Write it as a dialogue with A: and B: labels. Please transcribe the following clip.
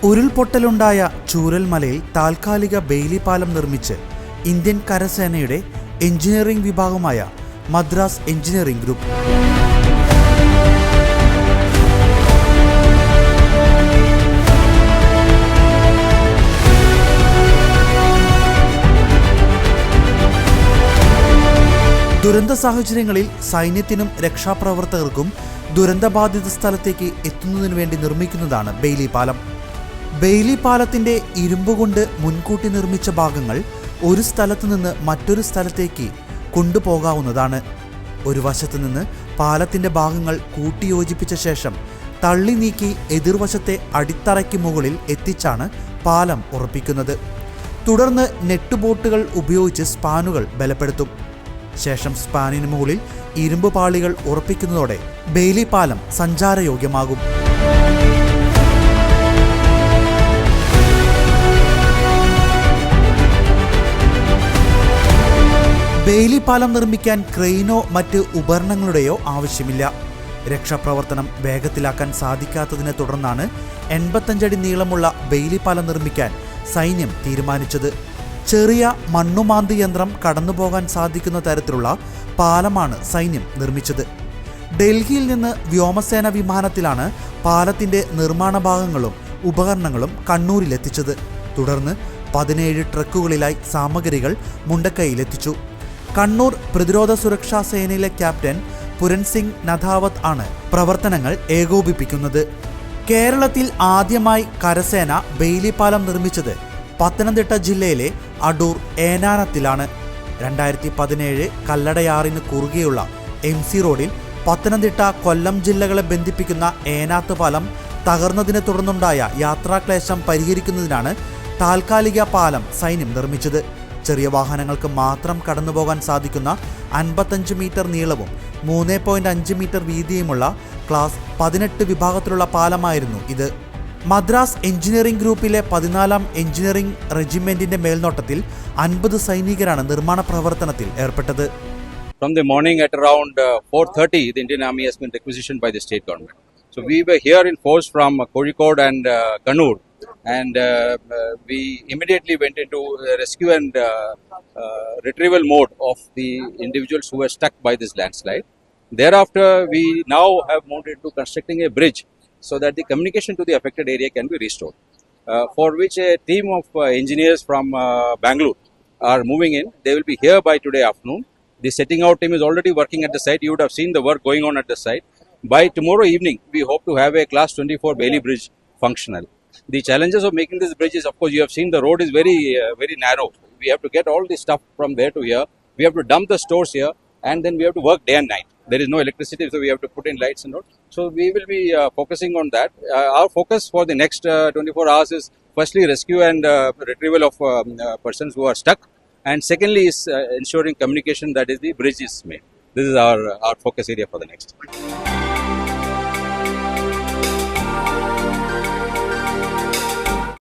A: ഉരുൾപൊട്ടലുണ്ടായ ചൂരൽമലയിൽ താൽക്കാലിക ബെയിലി പാലം നിർമ്മിച്ച് ഇന്ത്യൻ കരസേനയുടെ എഞ്ചിനീയറിംഗ് വിഭാഗമായ മദ്രാസ് എഞ്ചിനീയറിംഗ് ഗ്രൂപ്പ്. ദുരന്ത സാഹചര്യങ്ങളിൽ സൈന്യത്തിനും രക്ഷാപ്രവർത്തകർക്കും ദുരന്തബാധിത സ്ഥലത്തേക്ക് എത്തുന്നതിനു വേണ്ടി നിർമ്മിക്കുന്നതാണ് ബെയിലി പാലം. ബെയിലി പാലത്തിന്റെ ഇരുമ്പുകൊണ്ട് മുൻകൂട്ടി നിർമ്മിച്ച ഭാഗങ്ങൾ ഒരു സ്ഥലത്തു നിന്ന് മറ്റൊരു സ്ഥലത്തേക്ക് കൊണ്ടുപോകാവുന്നതാണ്. ഒരു വശത്തു നിന്ന് പാലത്തിന്റെ ഭാഗങ്ങൾ കൂട്ടിയോജിപ്പിച്ച ശേഷം തള്ളി നീക്കി എതിർവശത്തെ അടിത്തറയ്ക്ക് മുകളിൽ എത്തിച്ചാണ് പാലം ഉറപ്പിക്കുന്നത്. തുടർന്ന് നെട്ടുബോട്ടുകൾ ഉപയോഗിച്ച് സ്പാനുകൾ ബലപ്പെടുത്തും. ശേഷം സ്പാനിന് മുകളിൽ ഇരുമ്പ് പാളികൾ ഉറപ്പിക്കുന്നതോടെ ബെയിലി പാലം സഞ്ചാരയോഗ്യമാകും. ബെയിലി പാലം നിർമ്മിക്കാൻ ക്രെയിനോ മറ്റ് ഉപകരണങ്ങളുടെയോ ആവശ്യമില്ല. രക്ഷാപ്രവർത്തനം വേഗത്തിലാക്കാൻ സാധിക്കാത്തതിനെ തുടർന്നാണ് 85 അടി നീളമുള്ള ബെയിലി പാലം നിർമ്മിക്കാൻ സൈന്യം തീരുമാനിച്ചത്. ചെറിയ മണ്ണുമാന്തി യന്ത്രം കടന്നുപോകാൻ സാധിക്കുന്ന തരത്തിലുള്ള പാലമാണ് സൈന്യം നിർമ്മിച്ചത്. ഡൽഹിയിൽ നിന്ന് വ്യോമസേന വിമാനത്തിലാണ് പാലത്തിന്റെ നിർമ്മാണ ഭാഗങ്ങളും ഉപകരണങ്ങളും കണ്ണൂരിലെത്തിച്ചത്. തുടർന്ന് 17 ട്രക്കുകളിലായി സാമഗ്രികൾ മുണ്ടക്കൈയിലെത്തിച്ചു. കണ്ണൂർ പ്രതിരോധ സുരക്ഷാ സേനയിലെ ക്യാപ്റ്റൻ പുരൻ സിംഗ് നഥാവത് ആണ് പ്രവർത്തനങ്ങൾ ഏകോപിപ്പിക്കുന്നത്. കേരളത്തിൽ ആദ്യമായി കരസേന ബെയിലി പാലം നിർമ്മിച്ചത് പത്തനംതിട്ട ജില്ലയിലെ അടൂർ ഏനാനത്തിലാണ്. 2017 കല്ലടയാറിന് കുറുകെയുള്ള MC റോഡിൽ പത്തനംതിട്ട കൊല്ലം ജില്ലകളെ ബന്ധിപ്പിക്കുന്ന ഏനാത്ത് പാലം തകർന്നതിനെ തുടർന്നുണ്ടായ യാത്രാക്ലേശം പരിഹരിക്കുന്നതിനാണ് താൽക്കാലിക പാലം സൈന്യം നിർമ്മിച്ചത്. ചെറിയ വാഹനങ്ങൾക്ക് മാത്രം കടന്നുപോകാൻ സാധിക്കുന്ന 55 മീറ്റർ നീളവും 3.5 മീറ്റർ വീതിയുമുള്ള ക്ലാസ് 18 വിഭാഗത്തിലുള്ള പാലമായിരുന്നു ഇത്. മദ്രാസ് എഞ്ചിനീയറിംഗ് ഗ്രൂപ്പിലെ 14ാം എഞ്ചിനീയറിംഗ് റെജിമെന്റിന്റെ മേൽനോട്ടത്തിൽ 50 സൈനികരാണ് നിർമ്മാണ പ്രവർത്തനത്തിൽ ഏർപ്പെട്ടത്.
B: From the morning at around 4:30, the Indian Army has been requisitioned by the state government. So we were here in force from Kozhikode and Kannur, and we immediately went into rescue and retrieval mode of the individuals who were stuck by this landslide. Thereafter, we now have moved into constructing a bridge so that the communication to the affected area can be restored, for which a team of engineers from Bangalore are moving in. They will be here by today afternoon. The setting out team is already working at the site. You would have seen the work going on at the site. By tomorrow evening, we hope to have a Class 24 Bailey Bridge functional. The challenges of making this bridge is, of course, you have seen the road is very narrow. We have to get all the stuff from there to here. We have to dump the stores here, and then we have to work day and night. There is no electricity, so we have to put in lights and all. So we will be focusing on that. Our focus for the next 24 hours is firstly rescue and retrieval of persons who are stuck, and secondly is ensuring communication, that is the bridge is made. This is our focus area for the next.